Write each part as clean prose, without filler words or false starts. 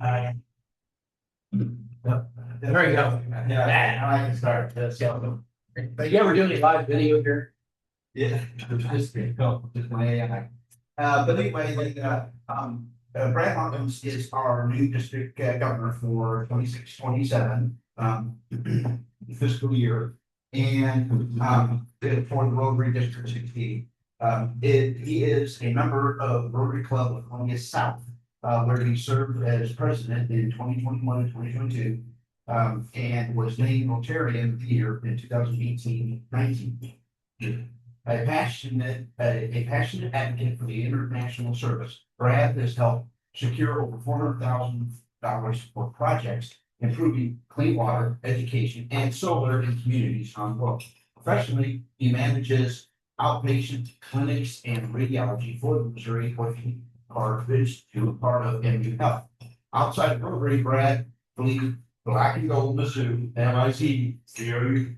Yep. There you go. Yeah, now I can start. You ever do any live video here? Yeah, just my AI. But anyway, Brad Hawkins is our new district governor for 26-27 fiscal year. And for the Rotary District 16, he is a member of Rotary Club of Columbia South, where he served as president in 2021 and 2022, and was named Rotarian of the Year in 2018-19. A passionate advocate for the international service, Brad has helped secure over $400,000 for projects improving clean water, education, and solar in communities on the world. Professionally, he manages outpatient clinics and radiology for the Missouri Working Carthage to a part of MU Health. Outside of Rotary, Brad believes Black and Gold Mizzou, MIT, and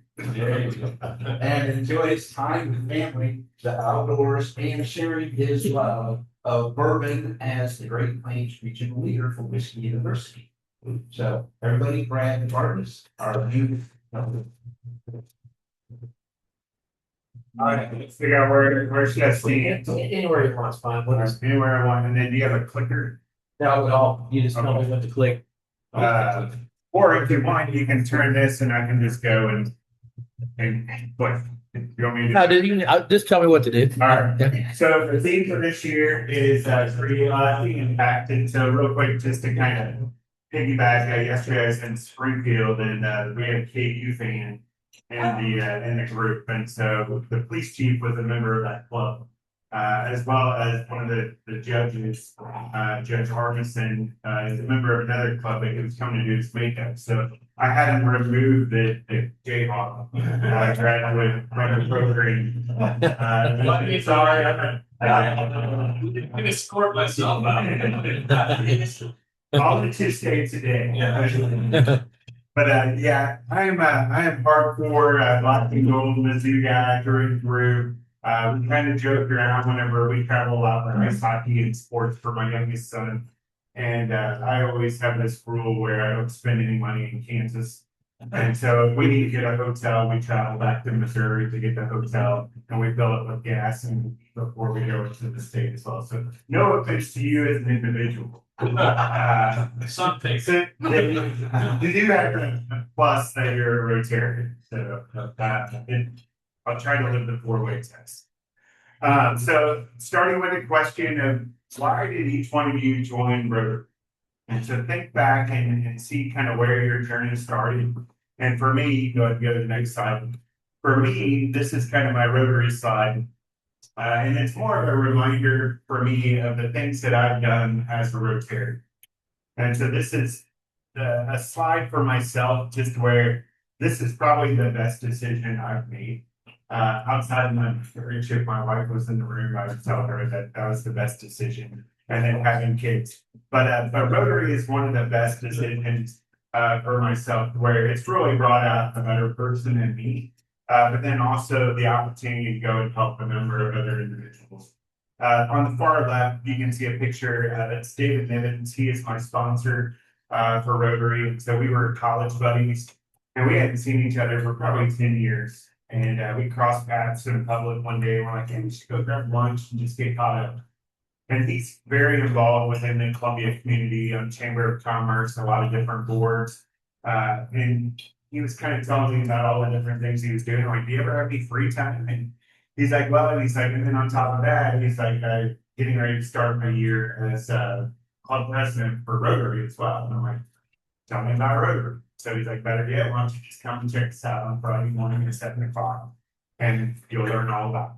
enjoys time with family, the outdoors, and sharing his love of bourbon as the Great Plains regional leader for Whiskey University. So everybody, Brad and Barnes are new. All right, let's figure out where should I stand? Anywhere you want, it's fine. Anywhere I want, and then do you have a clicker? No, at all. You just tell me what to click. Or if you want, you can turn this and I can just go and click. You want me to? No, just tell me what to do. All right. So the theme for this year is creating lasting impact. And so real quick, just to kind of piggyback, yesterday I was in Springfield and we had a KU fan in the group, and so the police chief was a member of that club, as well as one of the judges, Judge Harbison, is a member of another club that he was coming to do his makeup. So I had him remove the Jayhawk graduate from the program. Sorry, I'm gonna escort myself out. All the 2 states a day. But yeah, I am hardcore Black and Gold Mizzou guy through and through. We kind of joke around whenever we travel a lot for ice hockey and sports for my youngest son. And I always have this rule where I don't spend any money in Kansas. And so if we need to get a hotel, we travel back to Missouri to get the hotel, and we fill it with gas and before we go into the state as well. So no offense to you as an individual. Something. So, you do have a plus that you're a Rotarian. So I'll try to live the 4-way test. So starting with a question of why did each one of you join Rotary? And so think back and see kind of where your journey started. And for me, go to the next slide. For me, this is kind of my Rotary side. And it's more of a reminder for me of the things that I've done as a Rotarian. And so this is a slide for myself, just where this is probably the best decision I've made. Outside of my marriage, if my wife was in the room, I would tell her that was the best decision. And then having kids. But Rotary is one of the best decisions for myself, where it's really brought out a better person in me. But then also the opportunity to go and help a number of other individuals. On the far left, you can see a picture. That's David Nivens. He is my sponsor for Rotary. And so we were college buddies, and we hadn't seen each other for probably 10 years. And we crossed paths in public one day. We're like, hey, we should go grab lunch and just get caught up. And he's very involved within the Columbia community, Chamber of Commerce, a lot of different boards. And he was kind of telling me about all the different things he was doing. I'm like, do you ever have any free time? And he's like, well, and he's like, and then on top of that, he's like, getting ready to start my year as club president for Rotary as well. And I'm like, tell me about Rotary. So he's like, better yet, why don't you just come and check us out on Friday morning at 7 o'clock, and you'll learn all about it.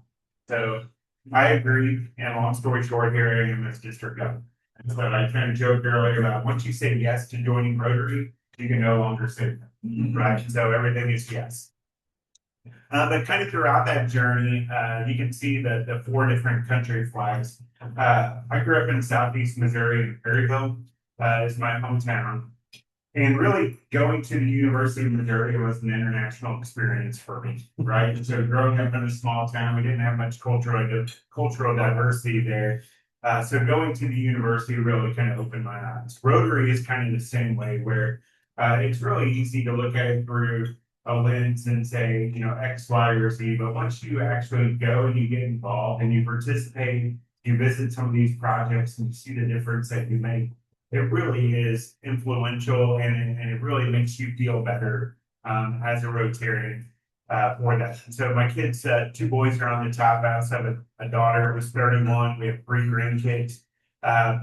So I agree. And long story short, here I am as district governor. And so I kind of joked earlier about once you say yes to joining Rotary, you can no longer say no, right? So everything is yes. But kind of throughout that journey, you can see the 4 different country flags. I grew up in Southeast Missouri, and Perryville is my hometown. And really going to the University of Missouri was an international experience for me, right? So growing up in a small town, we didn't have much cultural diversity there. So going to the university really kind of opened my eyes. Rotary is kind of the same way where it's really easy to look at it through a lens and say, you know, X, Y, or Z. But once you actually go and you get involved and you participate, you visit some of these projects and you see the difference that you make, it really is influential and it really makes you feel better as a Rotarian for that. And so my kids, two boys are on the top. I also have a daughter who's 31. We have 3 grandkids. But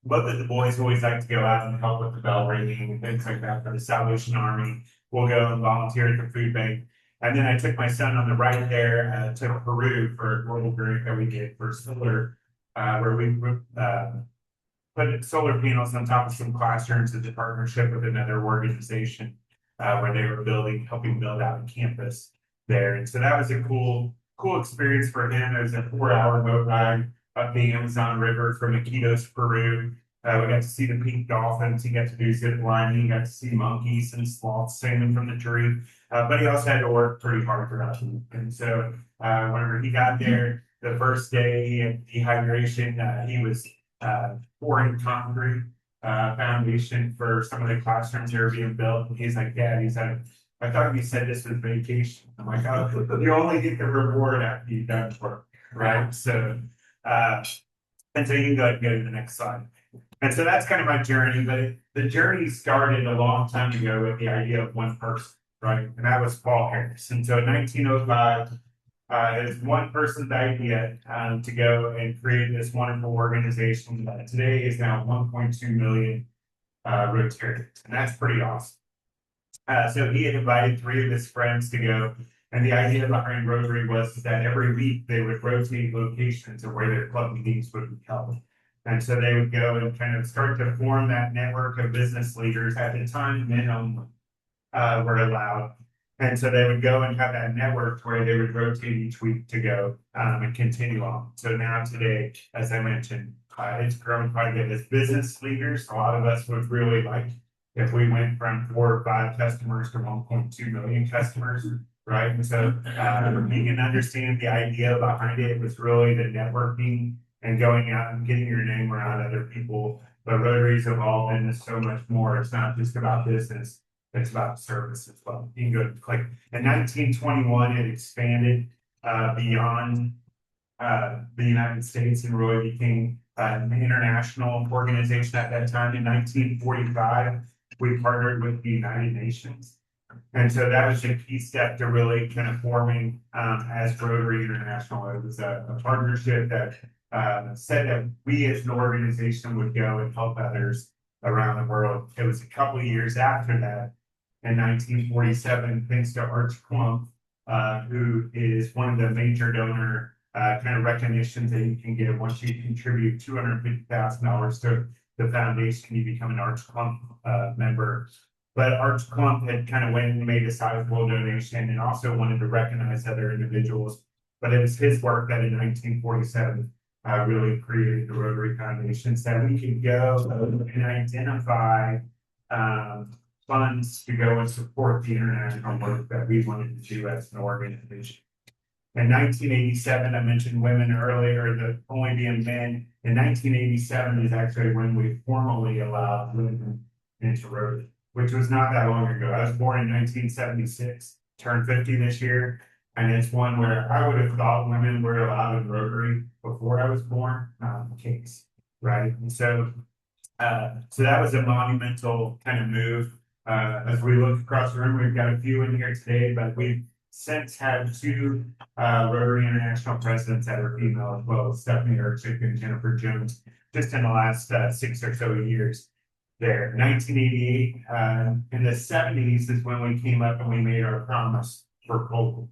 both of the boys always like to go out and help with the bell ringing and things like that for the Salvation Army. We'll go and volunteer at the food bank. And then I took my son on the right there to Peru for a global grant that we did for solar, where we put solar panels on top of some classrooms as a partnership with another organization where they were helping build out a campus there. And so that was a cool experience for him. It was a 4-hour boat ride up the Amazon River from Iquitos, Peru. We got to see the pink dolphins. He got to do zip lining. He got to see monkeys and sloths sailing from the tree. But he also had to work pretty hard for us. And so whenever he got there, the first day he had dehydration, he was pouring concrete foundation for some of the classrooms that were being built. And he's like, Dad, he's like, I thought you said this was vacation. I'm like, oh, you only get the reward after you've done work, right? So, and so you can go ahead and go to the next slide. And so that's kind of my journey, but the journey started a long time ago with the idea of one person, right? And that was Paul Harris. And so in 1905, it was one person's idea to go and create this wonderful organization that today is now 1.2 million Rotarians. And that's pretty awesome. So he had invited 3 of his friends to go. And the idea behind Rotary was that every week they would rotate locations of where their club meetings would be held. And so they would go and kind of start to form that network of business leaders. At the time, men only were allowed. And so they would go and have that network where they would rotate each week to go and continue on. So now today, as I mentioned, it's grown quite a bit as business leaders. A lot of us would really like if we went from 4 or 5 customers to 1.2 million customers, right? And so you can understand the idea behind it was really the networking and going out and getting your name around other people. But Rotary's evolved into so much more. It's not just about business. It's about service as well. You can go to click. In 1921, it expanded beyond the United States and really became an international organization at that time. In 1945, we partnered with the United Nations. And so that was a key step to really kind of forming as Rotary International. It was a partnership that said that we as an organization would go and help others around the world. It was a couple of years after that, in 1947, thanks to Arch Clump, who is one of the major donor kind of recognitions that you can get once you contribute $250,000 to the foundation, you become an Arch Clump member. But Arch Clump had kind of went and made a sizable donation and also wanted to recognize other individuals. But it was his work that in 1947 really created the Rotary Foundation so that we could go and identify funds to go and support the international work that we wanted to do as an organization. In 1987, I mentioned women earlier, the only being men. In 1987 is actually when we formally allowed women into Rotary, which was not that long ago. I was born in 1976, turned 50 this year, and it's one where I would have thought women were allowed in Rotary before I was born, not the case, right? And so that was a monumental kind of move. As we look across the room, we've got a few in here today, but we've since had 2 Rotary International presidents that are female as well, Stephanie Urchick and Jennifer Jones, just in the last 6 or so years there. 1988, in the 70s is when we came up and we made our promise for polio,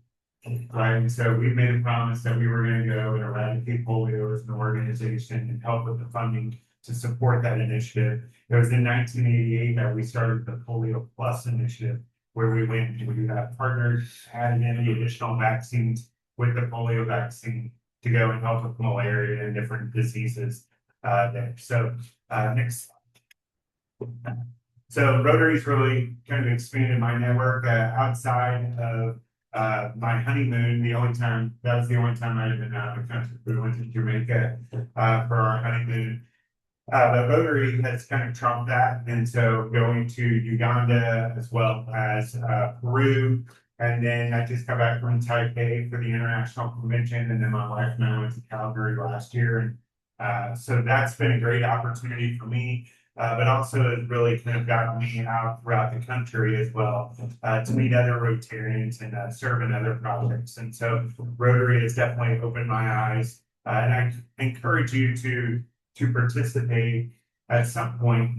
right? And so we made a promise that we were going to go and eradicate polio as an organization and help with the funding to support that initiative. It was in 1988 that we started the Polio Plus initiative, where we went and we partnered, added in the additional vaccines with the polio vaccine to go and help with malaria and different diseases there. So next slide. So Rotary's really kind of expanded my network outside of my honeymoon, that was the only time I had been out of the country. We went to Jamaica, for our honeymoon. But Rotary has kind of trumped that. And so going to Uganda as well as, Peru. And then I just got back from Taipei for the international convention. And then my wife and I went to Calgary last year. And, so that's been a great opportunity for me. But also has really kind of gotten me out throughout the country as well, to meet other Rotarians and serve in other projects. And so Rotary has definitely opened my eyes. And I encourage you to participate at some point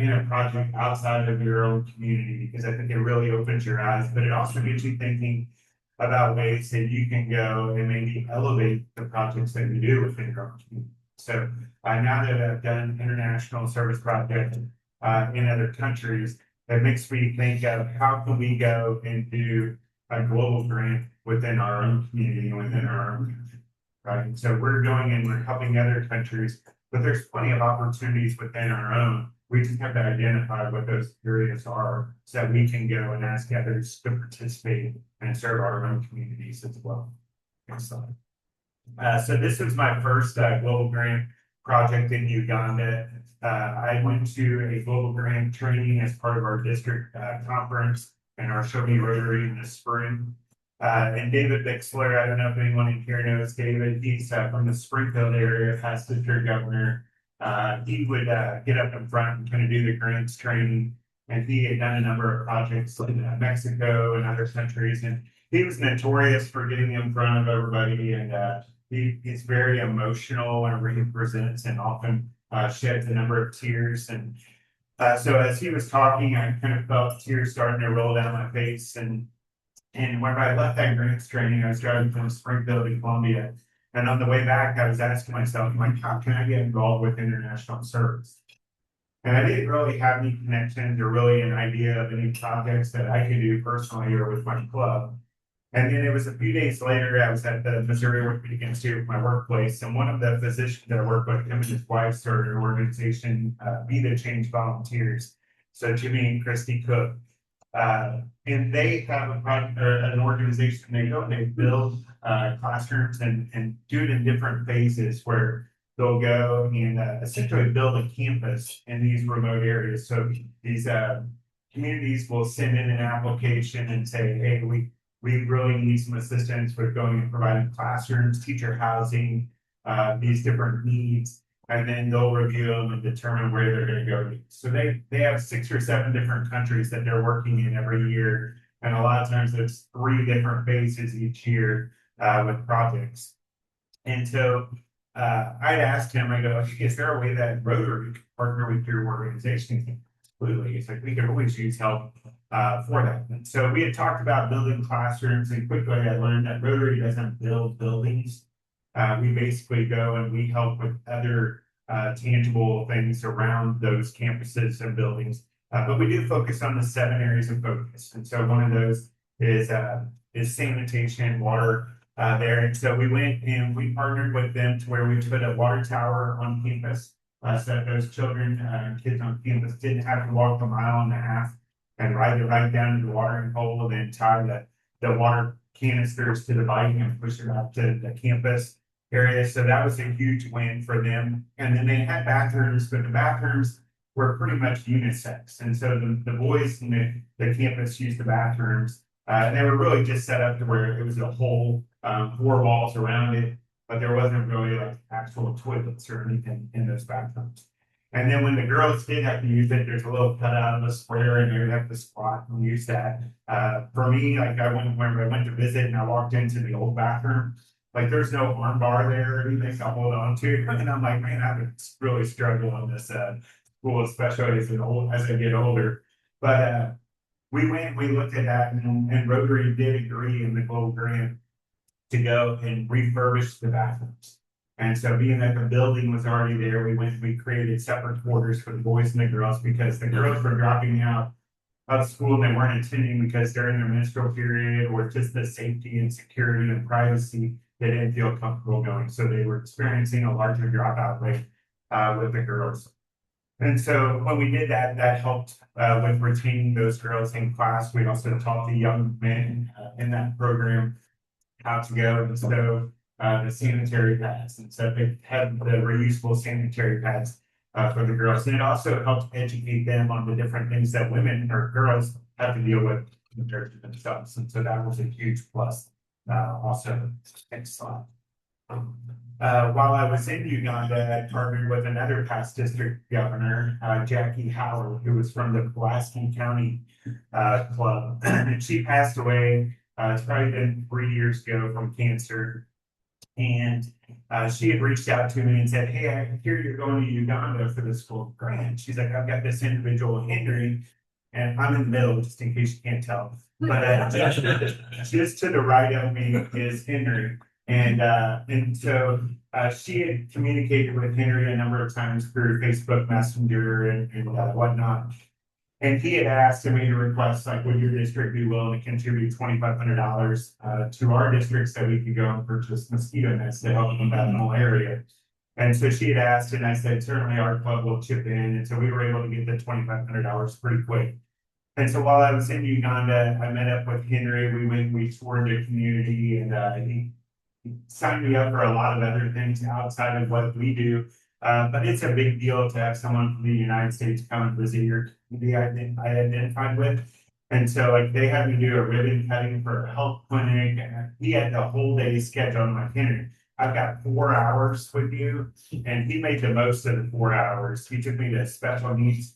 in a project outside of your own community, because I think it really opens your eyes, but it also gets you thinking about ways that you can go and maybe elevate the projects that you do within your own community. So now that I've done international service projects in other countries, it makes me think of how can we go and do a global grant within our own community and within our own country, right? So we're going and we're helping other countries, but there's plenty of opportunities within our own. We just have to identify what those areas are so that we can go and ask others to participate and serve our own communities as well. Next slide. So this was my first global grant project in Uganda. I went to a global grant training as part of our district conference and our Show Me Rotary in the spring. And David Bixler, I don't know if anyone in here knows David. He's from the Springfield area, past district governor. He would get up in front and kind of do the grants training. And he had done a number of projects in Mexico and other countries. And he was notorious for getting in front of everybody. And he's very emotional when he presents and often sheds a number of tears. And so as he was talking, I kind of felt tears starting to roll down my face. And whenever I left that grants training, I was driving from Springfield to Columbia. And on the way back, I was asking myself, like, how can I get involved with international service? And I didn't really have any connections or really an idea of any projects that I could do personally or with my club. And then it was a few days later, I was at the Missouri Orthopedic Institute, my workplace, and one of the physicians that I work with, him and his wife, started an organization, Be the Change Volunteers. So Jimmy and Christy Cook. And they have a project or an organization, they go and they build classrooms and do it in different phases where they'll go and essentially build a campus in these remote areas. So these communities will send in an application and say, hey, we really need some assistance with going and providing classrooms, teacher housing, these different needs. And then they'll review them and determine where they're going to go. So they have 6 or 7 different countries that they're working in every year. And a lot of times there's 3 different phases each year with projects. And so I'd asked him, I go, is there a way that Rotary can partner with your organization? Absolutely. It's like, we could always use help for that. And so we had talked about building classrooms, and quickly I learned that Rotary doesn't build buildings. We basically go and we help with other tangible things around those campuses and buildings. But we do focus on the 7 areas of focus. And so one of those is sanitation, water there. And so we went and we partnered with them to where we put a water tower on campus so that those children and kids on campus didn't have to walk 1.5 miles and ride it right down to the watering hole and then tie the water canisters to the bike and push it out to the campus area. So that was a huge win for them. And then they had bathrooms, but the bathrooms were pretty much unisex. And so the boys in the campus used the bathrooms. And they were really just set up to where it was a whole 4 walls around it, but there wasn't really like actual toilets or anything in those bathrooms. And then when the girls did have to use it, there's a little cutout of a square and they would have to squat and use that. For me, like when I went to visit and I walked into the old bathroom, like there's no arm bar there or anything to hold on to. And I'm like, man, I would really struggle on this school, especially as I get older. But we went, we looked at that, and Rotary did agree in the global grant to go and refurbish the bathrooms. And so being that the building was already there, we created separate quarters for the boys and the girls, because the girls were dropping out of school and they weren't attending because during their menstrual period or just the safety and security and privacy, they didn't feel comfortable going. So they were experiencing a larger dropout rate with the girls. And so when we did that, that helped with retaining those girls in class. We also taught the young men in that program how to go and stow the sanitary pads. And so they had the reusable sanitary pads for the girls. And it also helped educate them on the different things that women or girls have to deal with compared to themselves. And so that was a huge plus. Also, next slide. While I was in Uganda, I partnered with another past district governor, Jackie Howard, who was from the Pulaski County club. And she passed away. It's probably been 3 years ago from cancer. And she had reached out to me and said, "Hey, I hear you're going to Uganda for the school grant." She's like, "I've got this individual, Henry, and I'm in the middle, just in case you can't tell. But just to the right of me is Henry. And so she had communicated with Henry a number of times through Facebook Messenger and whatnot. And he had asked me to request, like, would your district be willing to contribute $2,500 to our district so we could go and purchase mosquito nets to help combat malaria. And so she had asked, and I said, certainly our club will chip in. And so we were able to get the $2,500 pretty quick. And so while I was in Uganda, I met up with Henry. We toured the community, and he signed me up for a lot of other things outside of what we do. But it's a big deal to have someone from the United States come and visit your community I identified with. And so like they had me do a ribbon cutting for a health clinic, and he had the whole day scheduled. I'm like, "Henry, I've got 4 hours with you." And he made the most of the 4 hours. He took me to special needs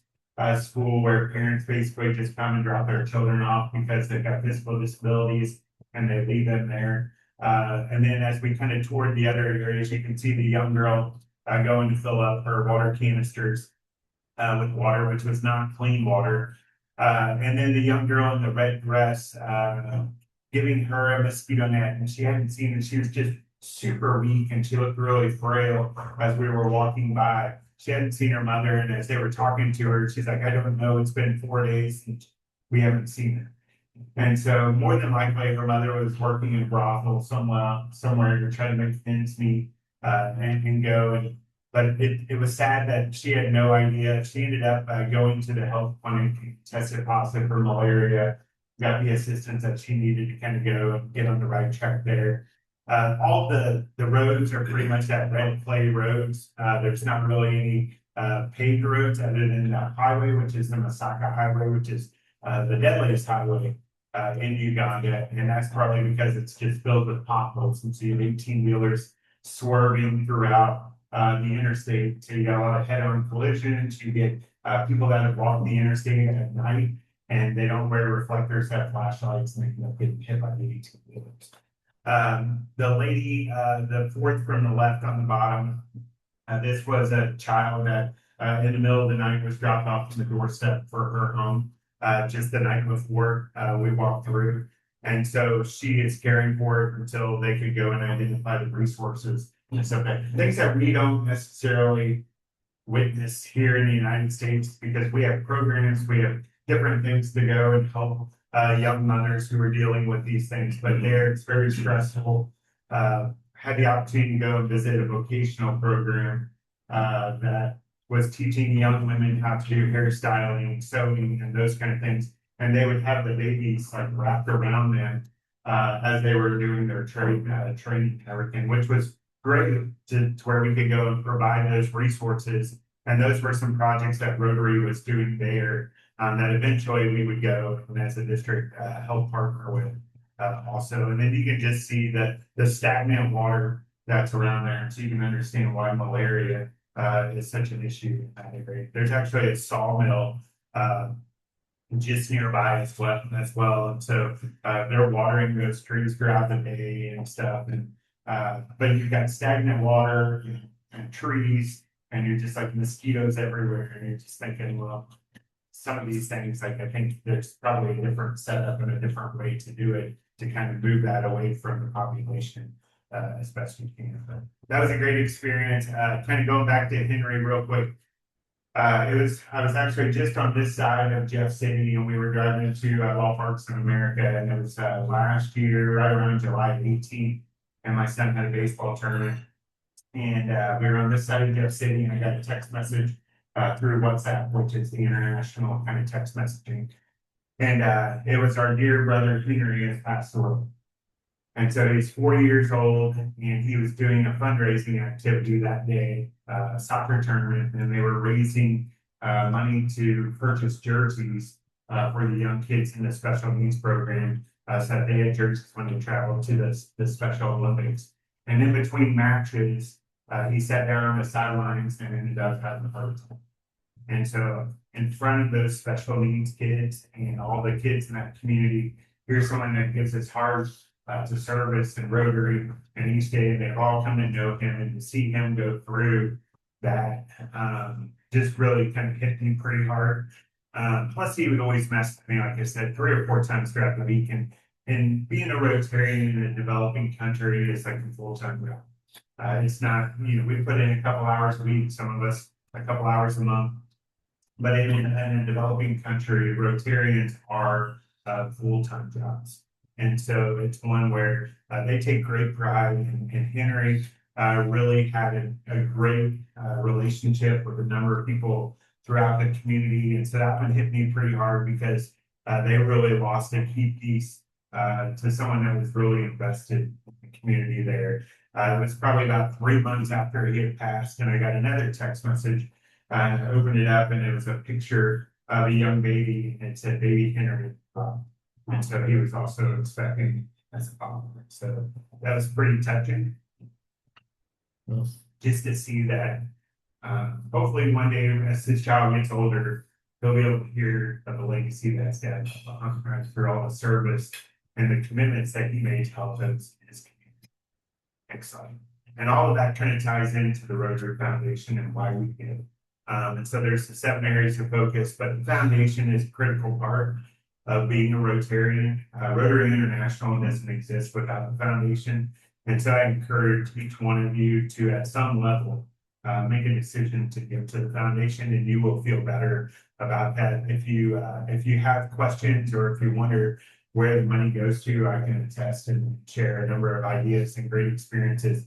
school where parents basically just come and drop their children off because they've got physical disabilities and they leave them there. And then as we kind of toured the other areas, you can see the young girl going to fill up her water canisters with water, which was not clean water. And then the young girl in the red dress giving her a mosquito net, and she hadn't seen it. She was just super weak and she looked really frail as we were walking by. She hadn't seen her mother, and as they were talking to her, she's like, "I don't know, it's been 4 days and we haven't seen her." And so more than likely her mother was working in a brothel somewhere to try to make ends meet and go. But it was sad that she had no idea. She ended up going to the health clinic, tested positive for malaria, got the assistance that she needed to kind of go and get on the right track there. All the roads are pretty much that red clay roads. There's not really any paved roads other than the highway, which is the Masaka Highway, which is the deadliest highway in Uganda. And that's probably because it's just filled with potholes. And so you have 18-wheelers swerving throughout the interstate. So you got a lot of head-on collisions. You get people that have walked the interstate at night and they don't wear reflectors, have flashlights, and they end up getting hit by the 18-wheelers. The lady, the fourth from the left on the bottom, this was a child that in the middle of the night was dropped off to the doorstep for her home just the night before we walked through. And so she is caring for it until they could go and identify the resources. And so things that we don't necessarily witness here in the United States, because we have programs, we have different things to go and help young mothers who are dealing with these things, but there it's very stressful. Had the opportunity to go and visit a vocational program that was teaching young women how to do hairstyling, sewing, and those kind of things. And they would have the babies like wrapped around them as they were doing their training and everything, which was great to where we could go and provide those resources. And those were some projects that Rotary was doing there that eventually we would go and as a district help partner with also. And then you can just see the stagnant water that's around there, so you can understand why malaria is such an issue in that area. There's actually a sawmill just nearby as well. And so they're watering those trees throughout the day and stuff. And but you've got stagnant water and trees, and you're just like mosquitoes everywhere, and you're just thinking, well, some of these things, like I think there's probably a different setup and a different way to do it to kind of move that away from the population as best you can. But that was a great experience. Kind of going back to Henry real quick. I was actually just on this side of Jeff City, and we were driving into ballparks in America, and it was last year, right around July 18th, and my son had a baseball tournament, and we were on this side of Jeff City, and I got a text message through WhatsApp, which is the international kind of text messaging. And it was our dear brother Henry has passed away. And so he's 40 years old, and he was doing a fundraising activity that day, a soccer tournament, and they were raising money to purchase jerseys for the young kids in the special needs program, so that they had jerseys when they traveled to the Special Olympics. And in between matches, he sat down on the sidelines and ended up having a heart attack. And so in front of those special needs kids and all the kids in that community, here's someone that gives his heart to service and Rotary, and each day they've all come to know him, and to see him go through that just really kind of hit me pretty hard. Plus, he would always mess with me, like I said, 3 or 4 times throughout the week, and being a Rotarian in a developing country is like a full-time job. It's not, we put in a couple hours a week, some of us a couple hours a month, but in a developing country, Rotarians are full-time jobs. And so it's one where they take great pride, and Henry really had a great relationship with a number of people throughout the community. And so that one hit me pretty hard, because they really lost a key piece to someone that was really invested in the community there. It was probably about 3 months after he had passed, and I got another text message. I opened it up, and it was a picture of a young baby, and it said "Baby Henry." And so he was also expecting as a father. So that was pretty touching. Just to see that, hopefully one day as his child gets older, he'll be able to hear of the legacy that's dad for all the service and the commitments that he made to help his community. Exciting. And all of that kind of ties into the Rotary Foundation and why we give. And so there's the 7 areas of focus, but the foundation is a critical part of being a Rotarian. Rotary International doesn't exist without the foundation. And so I encourage each one of you to, at some level, make a decision to give to the foundation, and you will feel better about that. If you have questions, or if you wonder where the money goes to, I can attest and share a number of ideas and great experiences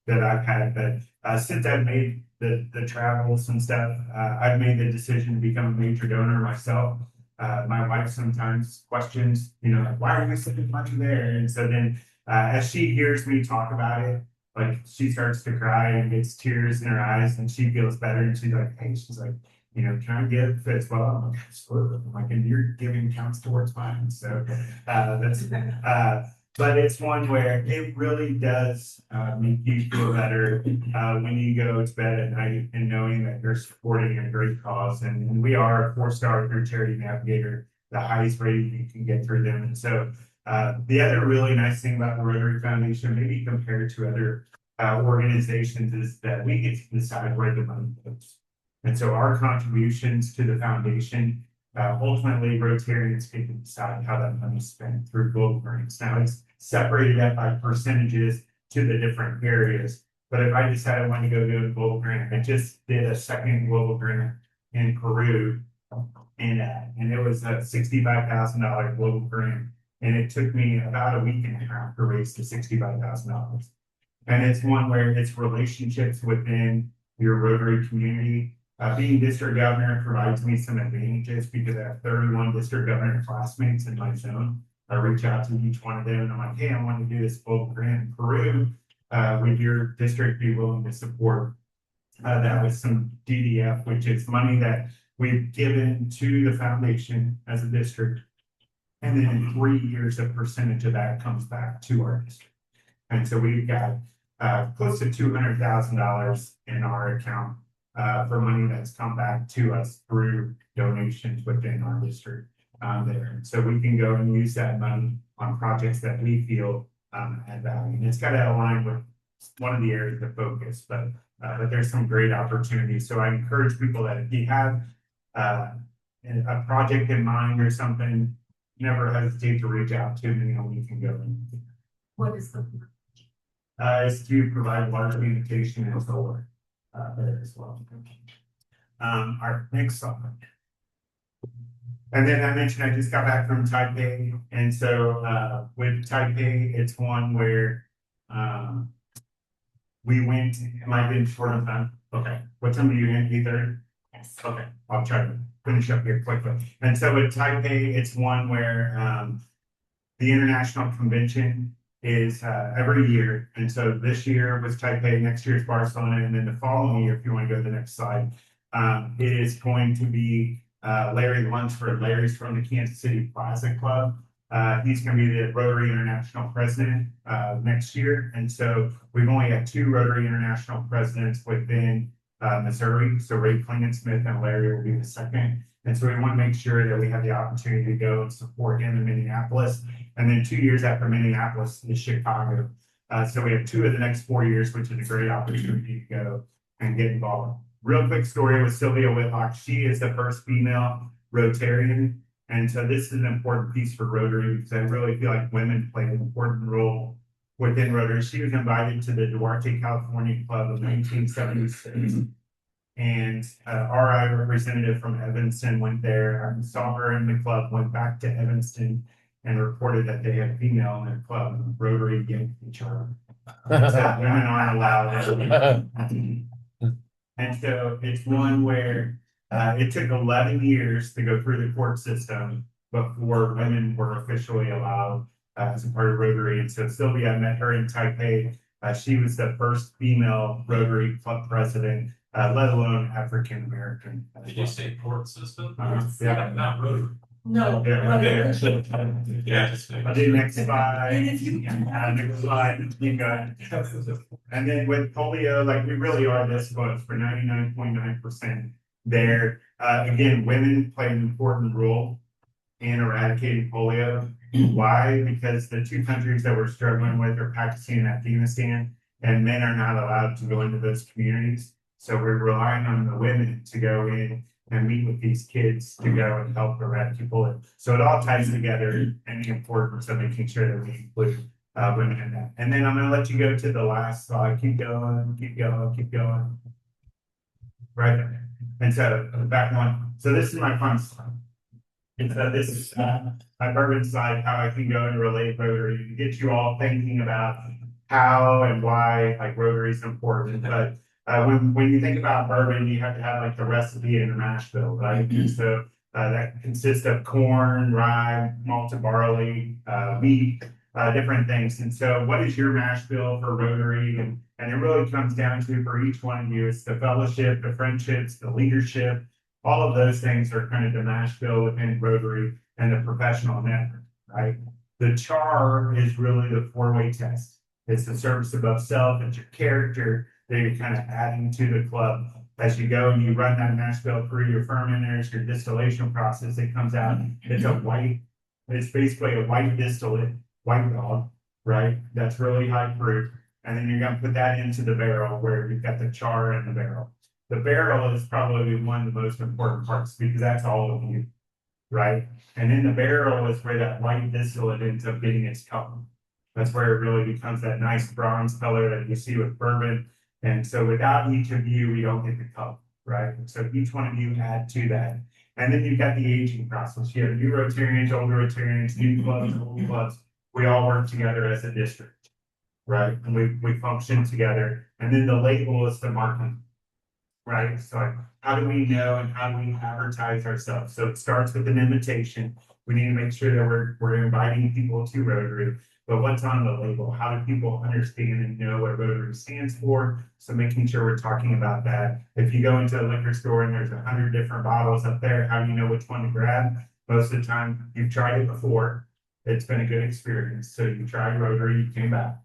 that I've had. But since I've made the travels and stuff, I've made the decision to become a major donor myself. My wife sometimes questions, why are you sending money there? And so then as she hears me talk about it, like, she starts to cry and gets tears in her eyes, and she feels better. And she's like, hey, can I give as well? I'm like, absolutely. I'm like, and your giving counts towards mine. So but it's one where it really does make you feel better when you go to bed at night and knowing that you're supporting a great cause. And we are a 4-star through Charity Navigator, the highest rating you can get through them. And so the other really nice thing about the Rotary Foundation, maybe compared to other organizations, is that we get to decide where the money goes. And so our contributions to the foundation, ultimately Rotarians get to decide how that money is spent through global grants. Now it's separated up by percentages to the different areas. But if I decided I wanted to go do a global grant, I just did a second global grant in Peru, and it was a $65,000 global grant. And it took me about a week and a half to raise the $65,000. And it's one where it's relationships within your Rotary community. Being district governor provides me some advantages, because I have 31 district governor classmates in my zone. I reach out to each one of them, and I'm like, hey, I want to do this global grant in Peru. Would your district be willing to support that with some DDF, which is money that we've given to the foundation as a district. And then in 3 years, a percentage of that comes back to our district. And so we've got close to $200,000 in our account for money that's come back to us through donations within our district there. And so we can go and use that money on projects that we feel add value. And it's got to align with one of the areas of focus, but there's some great opportunities. So I encourage people that if you have a project in mind or something, never hesitate to reach out to me, and we can go. What is the? Is to provide water communication and solar there as well. Our next slide. And then I mentioned I just got back from Taipei, and so with Taipei, it's one where we went. Am I getting short on time? Okay. What time are you in? 8:30? Yes. Okay, I'll try to finish up here quickly. And so with Taipei, it's one where the international convention is every year. And so this year was Taipei, next year is Barcelona, and then the following year, if you want to go to the next slide, it is going to be Larry Lunsford. Larry's from the Kansas City Plaza Club. He's going to be the Rotary International President next year. And so we've only had 2 Rotary International Presidents within Missouri. So Ray Klingensmith and Larry will be the second. And so we want to make sure that we have the opportunity to go and support him in Minneapolis. And then 2 years after Minneapolis is Chicago. So we have 2 of the next 4 years, which is a great opportunity to go and get involved. Real quick story with Sylvia Whitlock. She is the first female Rotarian. And so this is an important piece for Rotary because I really feel like women play an important role within Rotary. She was invited to the Duarte, California Club of 1976. And RI representative from Evanston went there. I saw her in the club, went back to Evanston and reported that they had a female in their club, Rotary yanked each other. So women aren't allowed. And so it's one where it took 11 years to go through the court system before women were officially allowed as a part of Rotary. And so Sylvia, I met her in Taipei. She was the first female Rotary club president, let alone African American. Did you say court system? Yeah. Not Rotary. No. Yeah. Yeah. Just I did next slide. And if you- Next slide. Keep going. And then with polio, like we really are this close for 99.9% there. Again, women play an important role in eradicating polio. Why? Because the 2 countries that we're struggling with are Pakistan and Afghanistan, and men are not allowed to go into those communities. So we're relying on the women to go in and meet with these kids to go and help eradicate polio. So it all ties together and the importance of making sure that we include women in that. And then I'm going to let you go to the last slide. Keep going, keep going, keep going. Right there. And so the back one. So this is my fun slide. And so this is my bourbon slide, how I can go and relate Rotary to get you all thinking about how and why like Rotary is important. But when you think about bourbon, you have to have like the recipe in the mash bill, right? And so that consists of corn, rye, malted barley, wheat, different things. And so what is your mash bill for Rotary? And it really comes down to, for each one of you, it's the fellowship, the friendships, the leadership, all of those things are kind of the mash bill within Rotary and the professional network, right? The CHAR is really the 4-way test. It's the service above self, it's your character that you're kind of adding to the club. As you go and you run that mash bill through your fermenters, your distillation process, it comes out, it's basically a white distillate, white dog, right? That's really high proof. And then you're going to put that into the barrel where you've got the char in the barrel. The barrel is probably one of the most important parts because that's all of you, right? And in the barrel is where that white distillate ends up getting its color. That's where it really becomes that nice bronze color that you see with bourbon. And so without each of you, we don't get the color, right? So each one of you add to that. And then you've got the aging process. You have new Rotarians, older Rotarians, new clubs, old clubs. We all work together as a district, right? And we function together. And then the label is the marketing, right? So how do we know and how do we advertise ourselves? So it starts with an invitation. We need to make sure that we're inviting people to Rotary. But what's on the label? How do people understand and know what Rotary stands for? So making sure we're talking about that. If you go into a liquor store and there's 100 different bottles up there, how do you know which one to grab? Most of the time, you've tried it before. It's been a good experience. So you tried Rotary, you came back.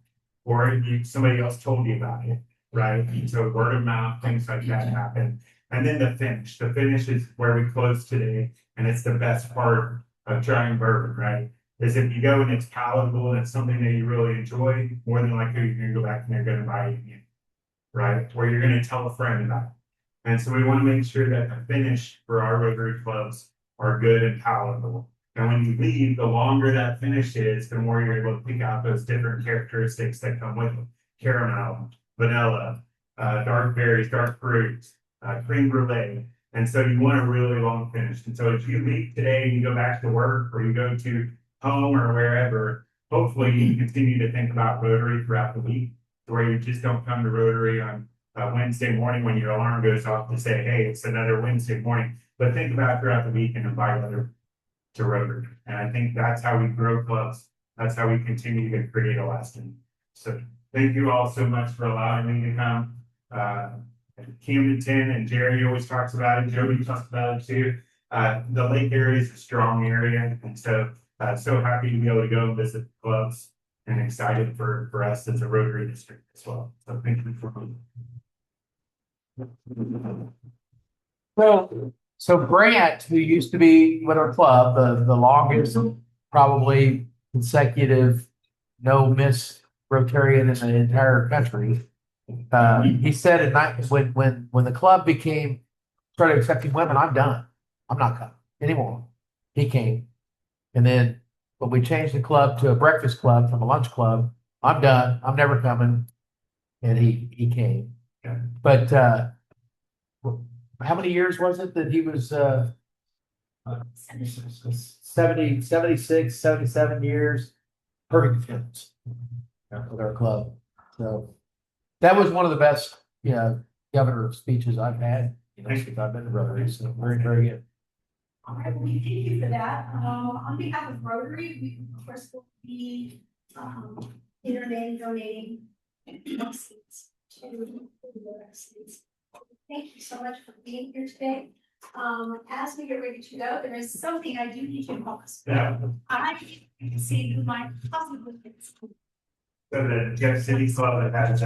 Or somebody else told you about it, right? And so word of mouth, things like that happen. And then the finish. The finish is where we close today. And it's the best part of trying bourbon, right? Is if you go and it's palatable and it's something that you really enjoy, more than likely you're going to go back and you're going to buy it again, right? Or you're going to tell a friend about it. And so we want to make sure that the finish for our Rotary clubs are good and palatable. And when you leave, the longer that finish is, the more you're able to pick out those different characteristics that come with it. Caramel, vanilla, dark berries, dark fruits, creme brulee. And so you want a really long finish. And so if you leave today and you go back to work or you go to home or wherever, hopefully you continue to think about Rotary throughout the week, where you just don't come to Rotary on Wednesday morning when your alarm goes off to say, hey, it's another Wednesday morning. But think about throughout the week and invite other to Rotary. And I think that's how we grow clubs. That's how we continue to create a lasting. So thank you all so much for allowing me to come. Camdenton and Jerry always talks about it. Jody talks about it too. The lake area is a strong area. And so happy to be able to go and visit clubs and excited for us as a Rotary district as well. So thank you for coming. So Brant, who used to be with our club, the longest probably consecutive no miss Rotarian in the entire country. He said at night when the club started accepting women, I'm done. I'm not coming anymore. He came. And then when we changed the club to a breakfast club from a lunch club, I'm done. I'm never coming. And he came. Yeah. But how many years was it that he was 76, 77 years? Perfect attendance with our club. So that was one of the best, governor speeches I've had, since I've been to Rotary. So very, very good. All right, well, thank you for that. On behalf of Rotary, we of course will be donating vaccines to the vaccines. Thank you so much for being here today. As we get ready to go, there is something I do need you to help us with. Yeah. I can see who might possibly be. So the Jeff City Club that has